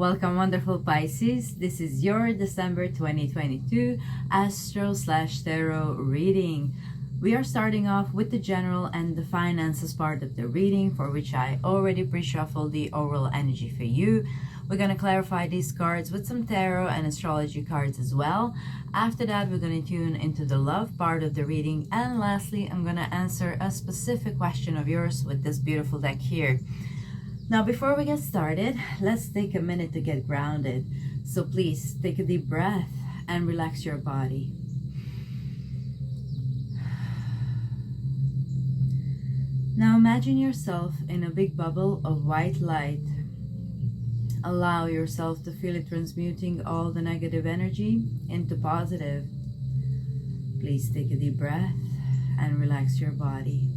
Welcome, wonderful Pisces. This is your December 2022 Astro/Tarot reading. We are starting off with the general and the finances part of the reading, for which I already pre-shuffled the overall energy for you. We're going to clarify these cards with some tarot and astrology cards as well. After that, we're going to tune into the love part of the reading. And lastly, I'm going to answer a specific question of yours with this beautiful deck here. Now, before we get started, let's take a minute to get grounded. So please take a deep breath and relax your body. Now imagine yourself in a big bubble of white light. Allow yourself to feel it transmuting all the negative energy into positive. Please take a deep breath and relax your body.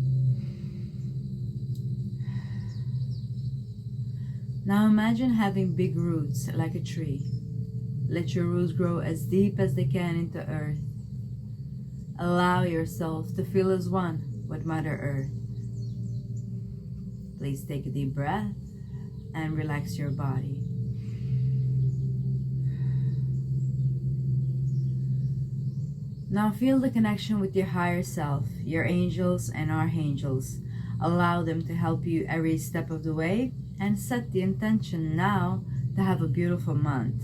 Now imagine having big roots like a tree. Let your roots grow as deep as they can into earth. Allow yourself to feel as one with Mother Earth. Please take a deep breath and relax your body. Now feel the connection with your higher self, your angels and archangels. Allow them to help you every step of the way and set the intention now to have a beautiful month.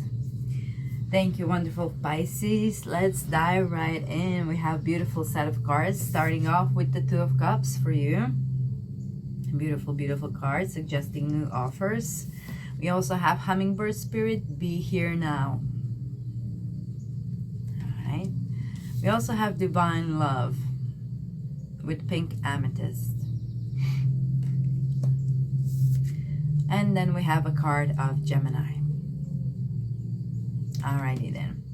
Thank you, wonderful Pisces. Let's dive right in. We have a beautiful set of cards, starting off with the Two of Cups for you. Beautiful, beautiful cards suggesting new offers. We also have Hummingbird Spirit, be here now. All right. We also have Divine Love with Pink Amethyst. And then we have a card of Gemini. Alrighty then.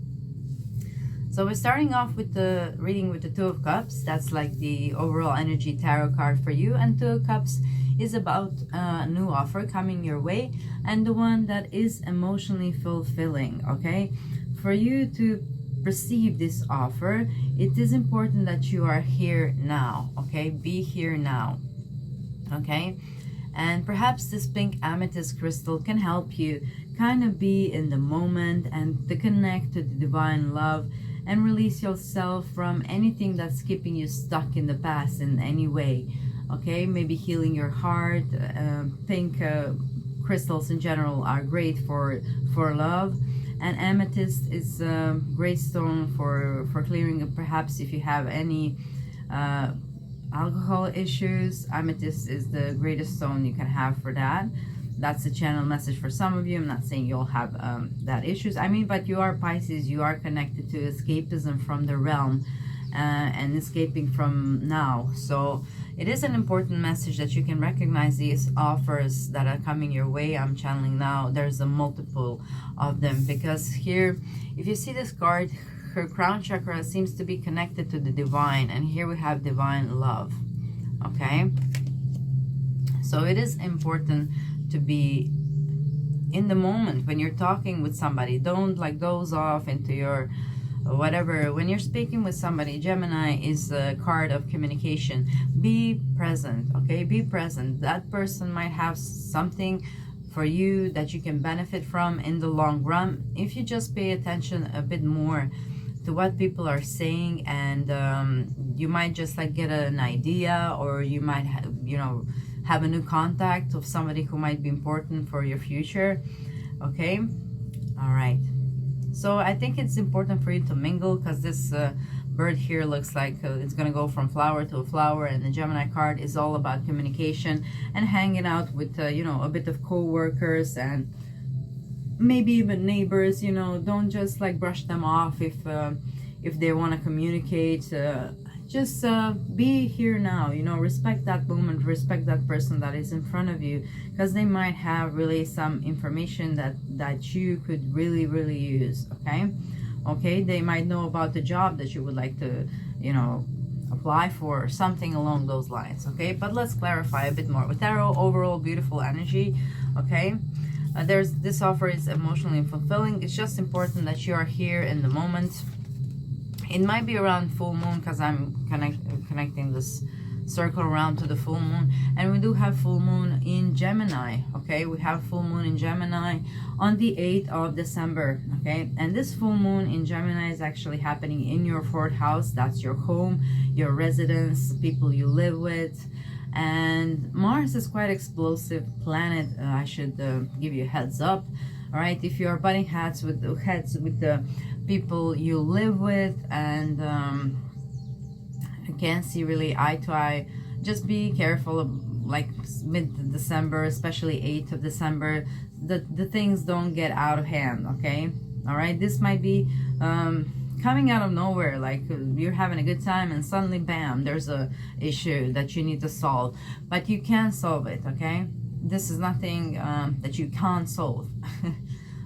So we're starting off with the reading with the Two of Cups. That's like the overall energy tarot card for you. And Two of Cups is about a new offer coming your way, and the one that is emotionally fulfilling, okay? For you to receive this offer, it is important that you are here now, okay? Be here now, okay? And perhaps this pink amethyst crystal can help you kind of be in the moment and to connect to the divine love and release yourself from anything that's keeping you stuck in the past in any way. Okay, maybe healing your heart. Pink crystals in general are great for love. And amethyst is a great stone for clearing, perhaps if you have any alcohol issues. Amethyst is the greatest stone you can have for that. That's a channel message for some of you. I'm not saying you'll have that issues. I mean, but you are Pisces. You are connected to escapism from the realm and escaping from now. So it is an important message that you can recognize these offers that are coming your way. I'm channeling now. There's a multiple of them, because here, if you see this card, her crown chakra seems to be connected to the divine, and here we have divine love. Okay, so it is important to be in the moment when you're talking with somebody. Don't like doze off into your whatever. When you're speaking with somebody, Gemini is a card of communication. Be present, okay? Be present. That person might have something for you that you can benefit from in the long run if you just pay attention a bit more to what people are saying, and you might just like get an idea, or you might have, you know, have a new contact of somebody who might be important for your future. Okay, all right. So I think it's important for you to mingle, because this bird here looks like it's gonna go from flower to a flower, and the Gemini card is all about communication and hanging out with you know, a bit of co-workers and maybe even neighbors. You know, don't just like brush them off if they want to communicate. Just be here now, you know, respect that moment, respect that person that is in front of you, because they might have really some information that you could really use. Okay, they might know about the job that you would like to, you know, apply for, or something along those lines. Okay, but let's clarify a bit more with tarot. Overall beautiful energy. Okay, this offer is emotionally fulfilling. It's just important that you are here in the moment. It might be around full moon, because I'm connecting this circle around to the full moon. And we do have full moon in Gemini, okay? We have full moon in Gemini on the 8th of December, okay? And this full moon in Gemini is actually happening in your 4th house. That's your home, your residence, people you live with. And Mars is quite explosive planet. I should give you a heads up. All right, if you are butting heads with the people you live with, and you can't see really eye to eye, just be careful of, like, mid-December, especially 8th of December, the things don't get out of hand, okay? All right, this might be coming out of nowhere, like you're having a good time and suddenly bam, there's a issue that you need to solve, but you can solve it, okay? This is nothing that you can't solve.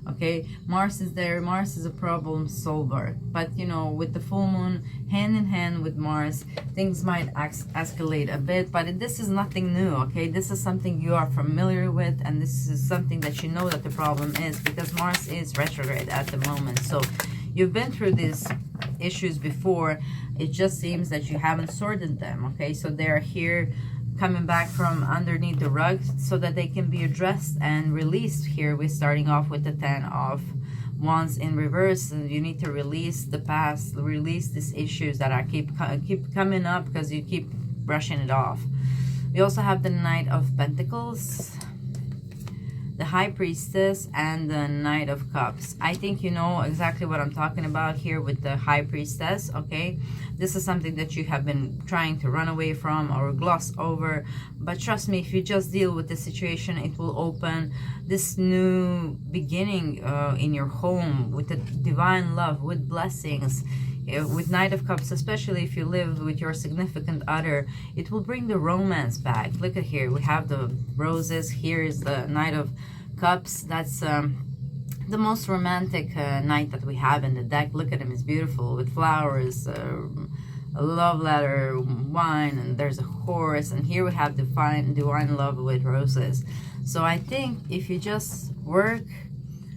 Okay, Mars is there. Mars is a problem solver, but you know, with the full moon hand in hand with Mars, things might escalate a bit, but this is nothing new, okay? This is something you are familiar with, and this is something that you know that the problem is, because Mars is retrograde at the moment. So you've been through these issues before. It just seems that you haven't sorted them, okay? So they're here coming back from underneath the rug so that they can be addressed and released. Here we're starting off with the 10 of Wands in reverse, and you need to release the past, release these issues that are keep coming up because you keep brushing it off. We also have the Knight of Pentacles, the High Priestess, and the Knight of Cups. I think you know exactly what I'm talking about here with the High Priestess, okay? This is something that you have been trying to run away from or gloss over, but trust me, if you just deal with the situation, it will open this new beginning in your home with the divine love, with blessings. With Knight of Cups, especially if you live with your significant other, it will bring the romance back. Look at here, we have the roses. Here is the Knight of Cups. That's the most romantic knight that we have in the deck. Look at him, it's beautiful, with flowers, a love letter, wine, and there's a horse. And here we have divine love with roses. So I think if you just work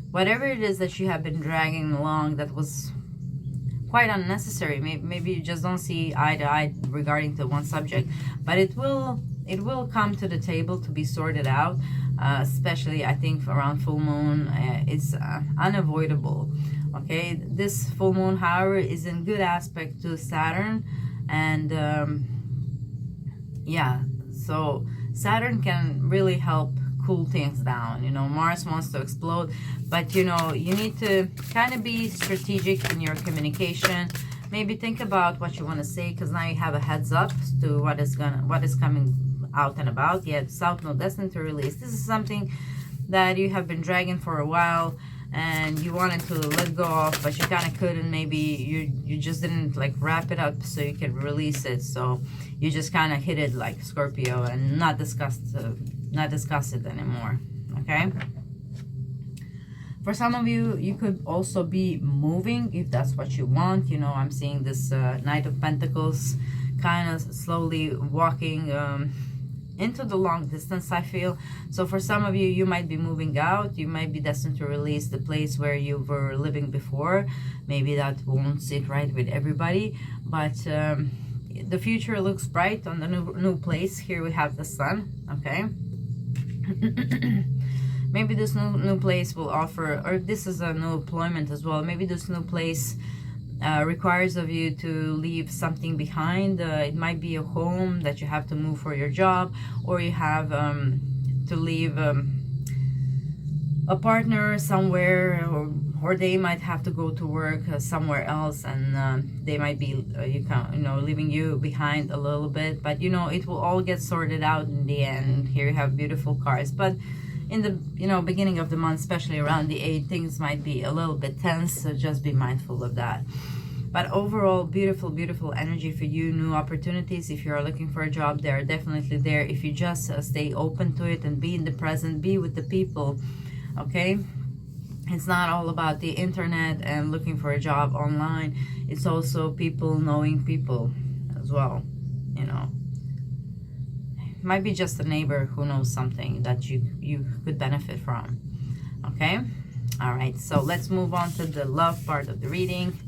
whatever it is that you have been dragging along that was quite unnecessary, maybe you just don't see eye to eye regarding to one subject, but it will come to the table to be sorted out, especially I think around full moon. It's unavoidable, okay? This full moon, however, is in good aspect to Saturn, and yeah, so Saturn can really help cool things down. You know, Mars wants to explode, but you know, you need to kind of be strategic in your communication. Maybe think about what you want to say, because now you have a heads up to what is coming out and about. Yeah, South Node destined to release. This is something that you have been dragging for a while and you wanted to let go of, but you kind of couldn't. Maybe you just didn't like wrap it up so you could release it, so you just kind of hit it like Scorpio and not discuss it anymore, okay? For some of you, you could also be moving if that's what you want. You know, I'm seeing this Knight of Pentacles kind of slowly walking into the long distance, I feel. So for some of you, you might be moving out. You might be destined to release the place where you were living before. Maybe that won't sit right with everybody, but the future looks bright on the new place. Here we have the sun, okay? Maybe this new place will offer, or this is a new employment as well. Maybe this new place requires of you to leave something behind. It might be a home that you have to move for your job, or you have to leave a partner somewhere, or they might have to go to work somewhere else, and they might be leaving you behind a little bit. But you know, it will all get sorted out in the end. Here you have beautiful cards, but in the beginning of the month, especially around the 8th, things might be a little bit tense, so just be mindful of that. But overall, beautiful energy for you. New opportunities. If you are looking for a job, they are definitely there. If you just stay open to it and be in the present, be with the people, okay? It's not all about the internet and looking for a job online. It's also people knowing people as well, you know. Might be just a neighbor who knows something that you could benefit from, okay? All right, so let's move on to the love part of the reading.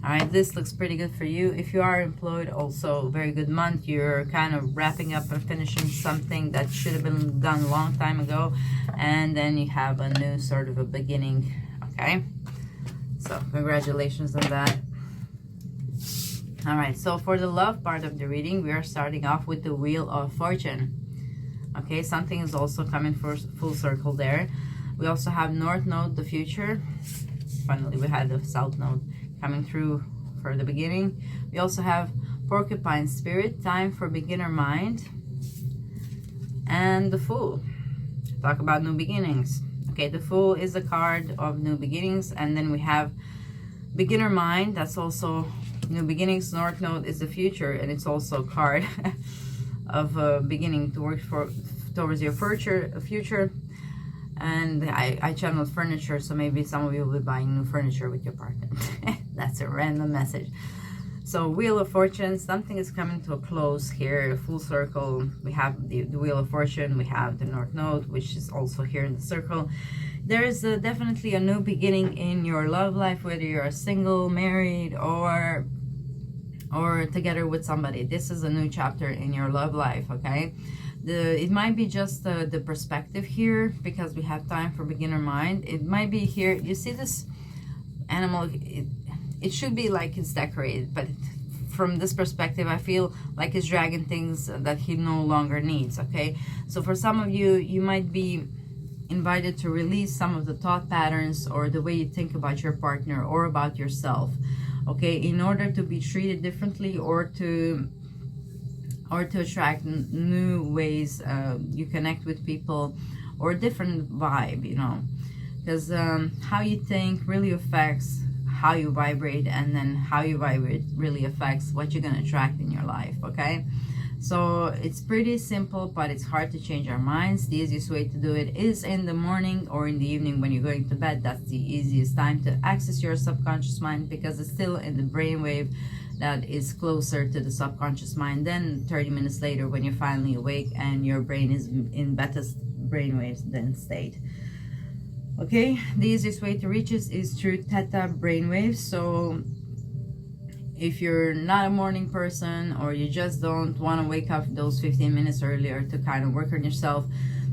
All right, this looks pretty good for you. If you are employed, also very good month. You're kind of wrapping up and finishing something that should have been done a long time ago, and then you have a new sort of a beginning. Okay, so congratulations on that. All right, so for the love part of the reading, we are starting off with the Wheel of Fortune. Okay, something is also coming for full circle there. We also have North Node, the future. Finally, we had the South Node coming through for the beginning. We also have Porcupine Spirit, time for beginner mind. And the Fool, talk about new beginnings. Okay, the Fool is a card of new beginnings. And then we have beginner mind, that's also new beginnings. North Node is the future, and it's also a card of beginning to work towards your future. And I channeled furniture, so maybe some of you will be buying new furniture with your partner. That's a random message. So Wheel of Fortune, something is coming to a close here, full circle. We have the Wheel of Fortune, we have the North Node, which is also here in the circle. There is definitely a new beginning in your love life, whether you're single, married, or together with somebody. This is a new chapter in your love life, okay? It might be just the perspective here, because we have time for beginner mind. It might be here, you see this animal, it should be like it's decorated, but from this perspective, I feel like it's dragging things that he no longer needs, okay? So for some of you, you might be invited to release some of the thought patterns or the way you think about your partner or about yourself, okay, in order to be treated differently, or to attract new ways you connect with people, or a different vibe, you know, because how you think really affects how you vibrate, and then how you vibrate really affects what you're going to attract in your life, okay? So it's pretty simple, but it's hard to change our minds. The easiest way to do it is in the morning or in the evening when you're going to bed. That's the easiest time to access your subconscious mind, because it's still in the brainwave that is closer to the subconscious mind than 30 minutes later when you're finally awake and your brain is in beta brainwaves then state. Okay, the easiest way to reach us is through theta brainwaves. So if you're not a morning person, or you just don't want to wake up those 15 minutes earlier to kind of work on yourself,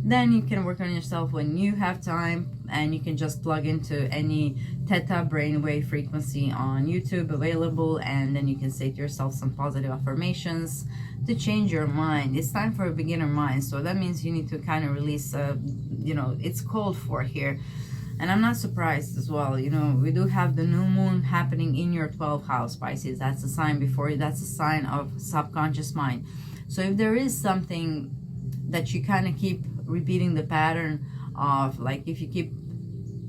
then you can work on yourself when you have time, and you can just plug into any theta brainwave frequency on YouTube available, and then you can say to yourself some positive affirmations to change your mind. It's time for a beginner mind, so that means you need to kind of release, you know, it's called for here. And I'm not surprised as well, you know, we do have the new moon happening in your 12th house, Pisces. That's a sign before you, that's a sign of subconscious mind. So if there is something that you kind of keep repeating the pattern of, like if you keep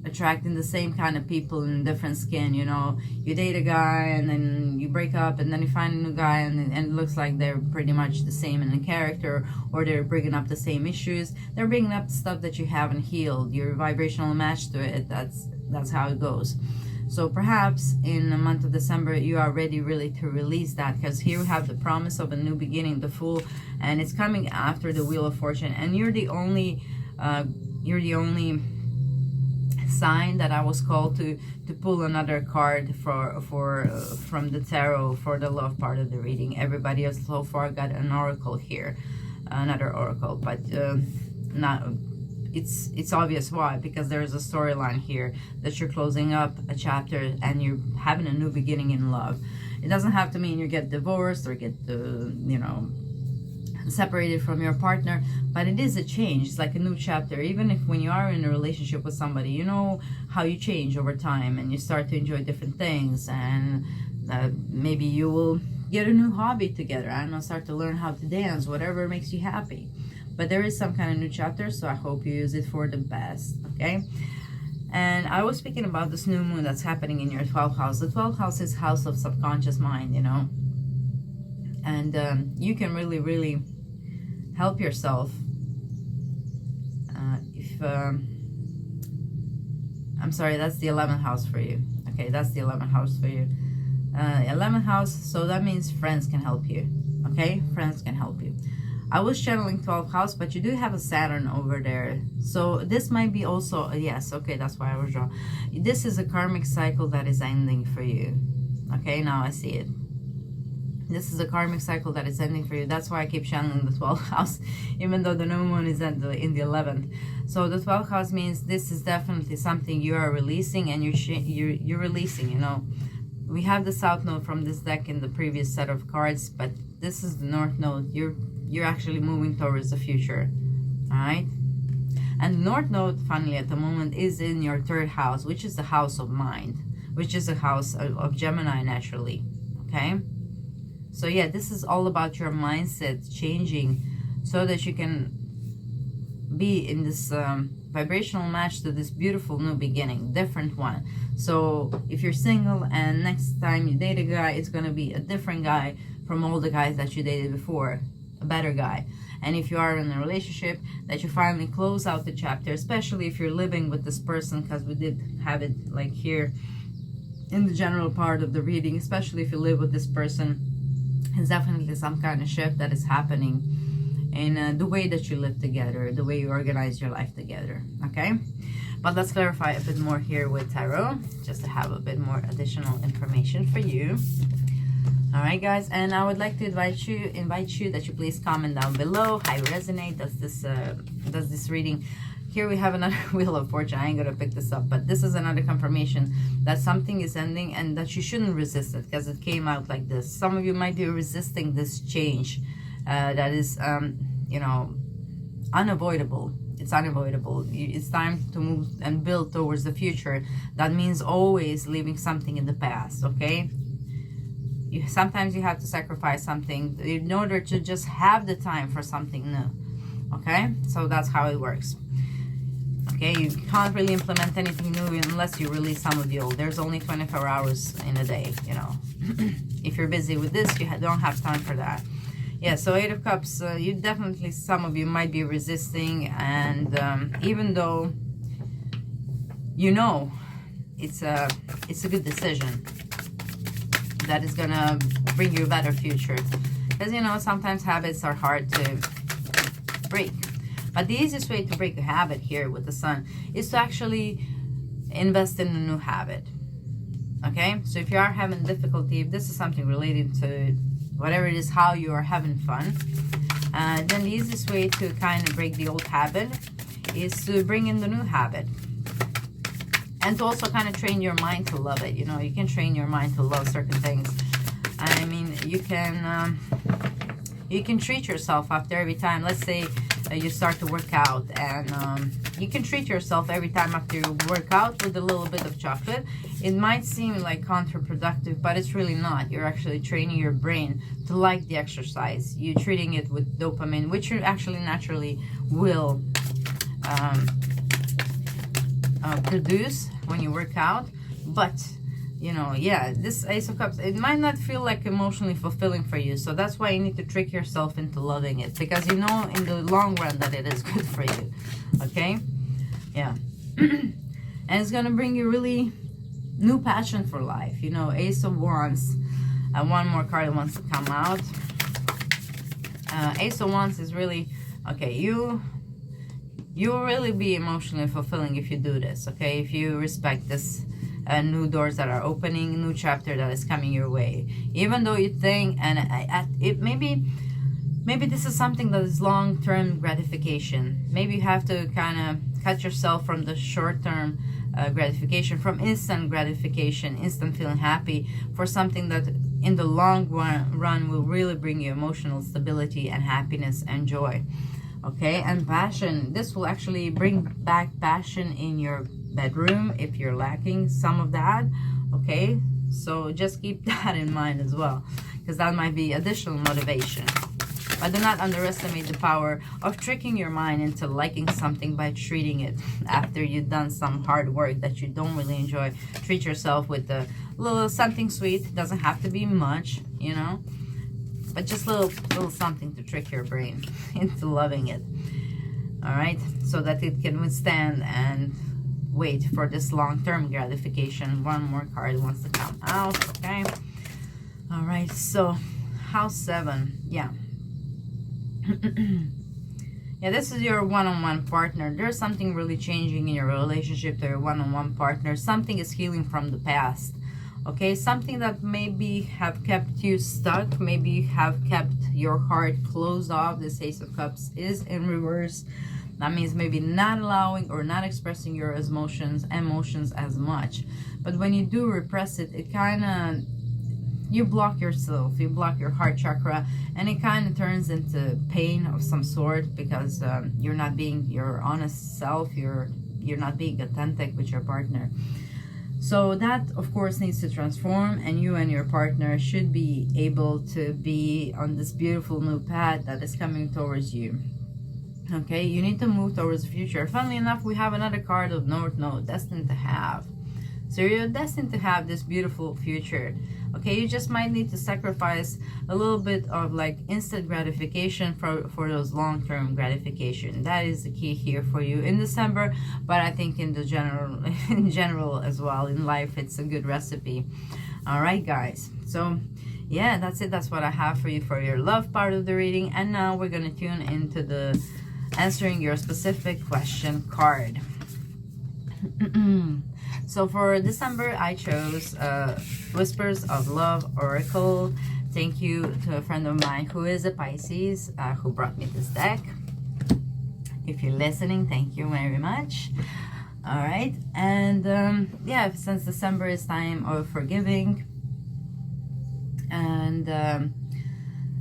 attracting the same kind of people in different skin, you know, you date a guy and then you break up, and then you find a new guy, and it looks like they're pretty much the same in the character, or they're bringing up the same issues, they're bringing up stuff that you haven't healed, your vibrational match to it. That's how it goes. So perhaps in the month of December you are ready really to release that, because here we have the promise of a new beginning, the Fool, and it's coming after the Wheel of Fortune, and you're the only sign that I was called to pull another card from the tarot for the love part of the reading. Everybody else so far got an oracle here, another oracle, but not. It's obvious why, because there is a storyline here that you're closing up a chapter and you're having a new beginning in love. It doesn't have to mean you get divorced or get you know, separated from your partner, but it is a change. It's like a new chapter. Even if when you are in a relationship with somebody, you know how you change over time, and you start to enjoy different things, and maybe you will get a new hobby together. I don't know, start to learn how to dance, whatever makes you happy. But there is some kind of new chapter, so I hope you use it for the best, okay? And I was speaking about this new moon that's happening in your 12th house. The 12th house is house of subconscious mind, you know, and you can really, really help yourself if I'm sorry, that's the 11th house for you. Okay, that's the 11th house for you. 11th house, so that means friends can help you. Okay, friends can help you. I was channeling 12th house, but you do have a Saturn over there, so this might be also, yes, okay, that's why I was drawn. This is a karmic cycle that is ending for you. Okay, now I see it. This is a karmic cycle that is ending for you. That's why I keep channeling the 12th house, even though the new moon is in the 11th. So the 12th house means this is definitely something you are releasing, and you're releasing, you know. We have the South Node from this deck in the previous set of cards, but this is the North Node. You're actually moving towards the future. All right? And the North Node, funnily at the moment, is in your 3rd house, which is the house of mind, which is a house of Gemini naturally. Okay? So yeah, this is all about your mindset changing so that you can be in this vibrational match to this beautiful new beginning, different one. So if you're single and next time you date a guy, it's going to be a different guy from all the guys that you dated before, a better guy. And if you are in a relationship, that you finally close out the chapter, especially if you're living with this person, because we did have it like here in the general part of the reading, especially if you live with this person. It's definitely some kind of shift that is happening in the way that you live together, the way you organize your life together, okay? But let's clarify a bit more here with tarot, just to have a bit more additional information for you. All right, guys, and I would like to invite you that you please comment down below how you resonate. Does this reading? Here we have another Wheel of Fortune. I ain't gonna pick this up, but this is another confirmation that something is ending and that you shouldn't resist it, because it came out like this. Some of you might be resisting this change that is, you know, unavoidable. It's unavoidable. It's time to move and build towards the future. That means always leaving something in the past, okay? Sometimes you have to sacrifice something in order to just have the time for something new, okay? So that's how it works. Okay, you can't really implement anything new unless you release some of the old. There's only 24 hours in a day, you know. If you're busy with this, you don't have time for that. Yeah, so 8 of Cups, you definitely, some of you might be resisting, and even though you know it's a good decision that is gonna bring you a better future, because you know sometimes habits are hard to break. But the easiest way to break a habit here with the Sun is to actually invest in a new habit. Okay? So if you are having difficulty, if this is something related to whatever it is, how you are having fun, then the easiest way to kind of break the old habit is to bring in the new habit. And to also kind of train your mind to love it. You know, you can train your mind to love certain things. I mean, you can treat yourself after every time. Let's say you start to work out, and you can treat yourself every time after you work out with a little bit of chocolate. It might seem like counterproductive, but it's really not. You're actually training your brain to like the exercise. You're treating it with dopamine, which you actually naturally will produce when you work out. But you know, yeah, this Ace of Cups, it might not feel like emotionally fulfilling for you. So that's why you need to trick yourself into loving it, because you know in the long run that it is good for you. Okay? Yeah. And it's going to bring you really new passion for life. You know, Ace of Wands. One more card wants to come out. Ace of Wands is really, okay, you will really be emotionally fulfilling if you do this, okay? If you respect this new doors that are opening, new chapter that is coming your way. Even though you think, and it maybe this is something that is long-term gratification. Maybe you have to kind of cut yourself from the short-term gratification, from instant gratification, instant feeling happy, for something that in the long run will really bring you emotional stability and happiness and joy. Okay, and passion. This will actually bring back passion in your bedroom if you're lacking some of that. Okay, so just keep that in mind as well, because that might be additional motivation. But do not underestimate the power of tricking your mind into liking something by treating it after you've done some hard work that you don't really enjoy. Treat yourself with a little something sweet. It doesn't have to be much, you know, but just little something to trick your brain into loving it. All right, so that it can withstand and wait for this long-term gratification. One more card wants to come out. Okay. All right, so house 7. Yeah. Yeah, this is your one-on-one partner. There's something really changing in your relationship to your one-on-one partner. Something is healing from the past. Okay, something that maybe have kept you stuck, maybe have kept your heart closed off. This Ace of Cups is in reverse. That means maybe not allowing or not expressing your emotions as much. But when you do repress it, it kind of, you block yourself, you block your heart chakra, and it kind of turns into pain of some sort, because you're not being your honest self, you're not being authentic with your partner. So that, of course, needs to transform, and you and your partner should be able to be on this beautiful new path that is coming towards you. Okay, you need to move towards the future. Funnily enough, we have another card of North Node, destined to have. So you're destined to have this beautiful future. Okay, you just might need to sacrifice a little bit of like instant gratification for those long-term gratification. That is the key here for you in December, but I think in general as well in life, it's a good recipe. All right, guys. So yeah, that's it. That's what I have for you for your love part of the reading. And now we're going to tune into the answering your specific question card. So for December, I chose Whispers of Love Oracle. Thank you to a friend of mine who is a Pisces who brought me this deck. If you're listening, thank you very much. All right, and yeah, since December is time of forgiving and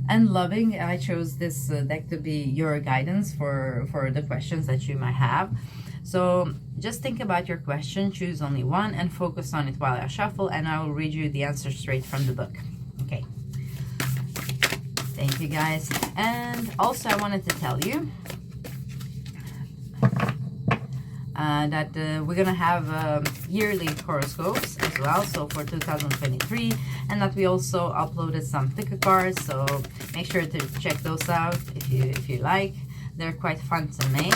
loving, I chose this deck to be your guidance for the questions that you might have. So just think about your question, choose only one, and focus on it while I shuffle, and I will read you the answer straight from the book. Okay. Thank you, guys. And also, I wanted to tell you that we're going to have yearly horoscopes as well, so for 2023, and that we also uploaded some pick cards, so make sure to check those out if you like. They're quite fun to make.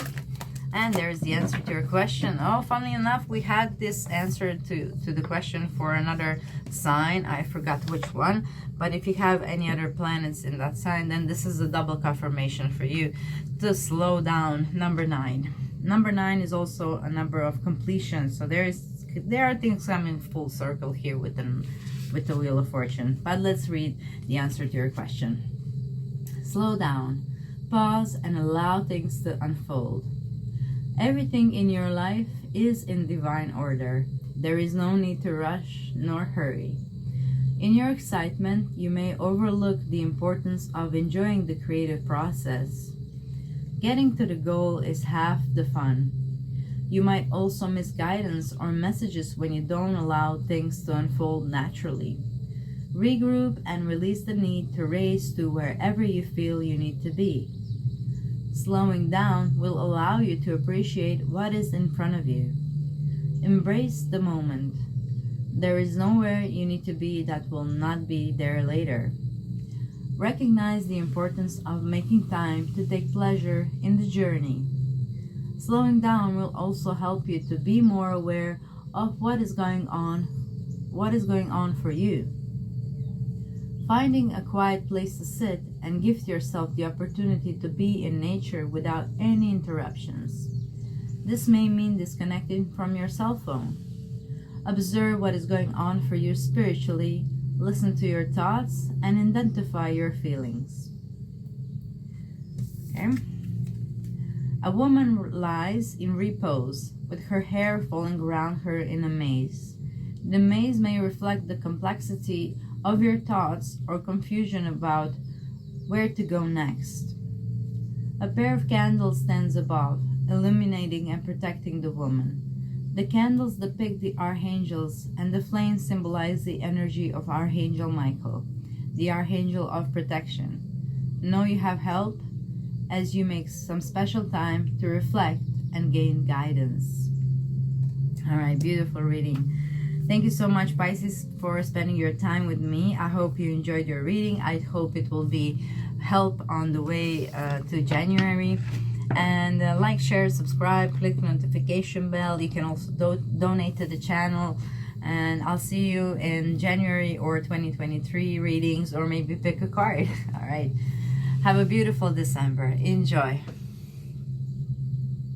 And there's the answer to your question. Oh, funnily enough, we had this answer to the question for another sign. I forgot which one. But if you have any other planets in that sign, then this is a double confirmation for you to slow down. Number 9. Number 9 is also a number of completion. So there are things coming full circle here with the Wheel of Fortune. But let's read the answer to your question. Slow down. Pause and allow things to unfold. Everything in your life is in divine order. There is no need to rush nor hurry. In your excitement, you may overlook the importance of enjoying the creative process. Getting to the goal is half the fun. You might also miss guidance or messages when you don't allow things to unfold naturally. Regroup and release the need to race to wherever you feel you need to be. Slowing down will allow you to appreciate what is in front of you. Embrace the moment. There is nowhere you need to be that will not be there later. Recognize the importance of making time to take pleasure in the journey. Slowing down will also help you to be more aware of what is going on for you. Finding a quiet place to sit and give yourself the opportunity to be in nature without any interruptions. This may mean disconnecting from your cell phone. Observe what is going on for you spiritually, listen to your thoughts, and identify your feelings. Okay. A woman lies in repose, with her hair falling around her in a maze. The maze may reflect the complexity of your thoughts or confusion about where to go next. A pair of candles stands above, illuminating and protecting the woman. The candles depict the archangels, and the flames symbolize the energy of Archangel Michael, the archangel of protection. Know you have help as you make some special time to reflect and gain guidance. All right, beautiful reading. Thank you so much, Pisces, for spending your time with me. I hope you enjoyed your reading. I hope it will be help on the way to January. And like, share, subscribe, click the notification bell. You can also donate to the channel. And I'll see you in January or 2023 readings, or maybe pick a card. All right. Have a beautiful December. Enjoy.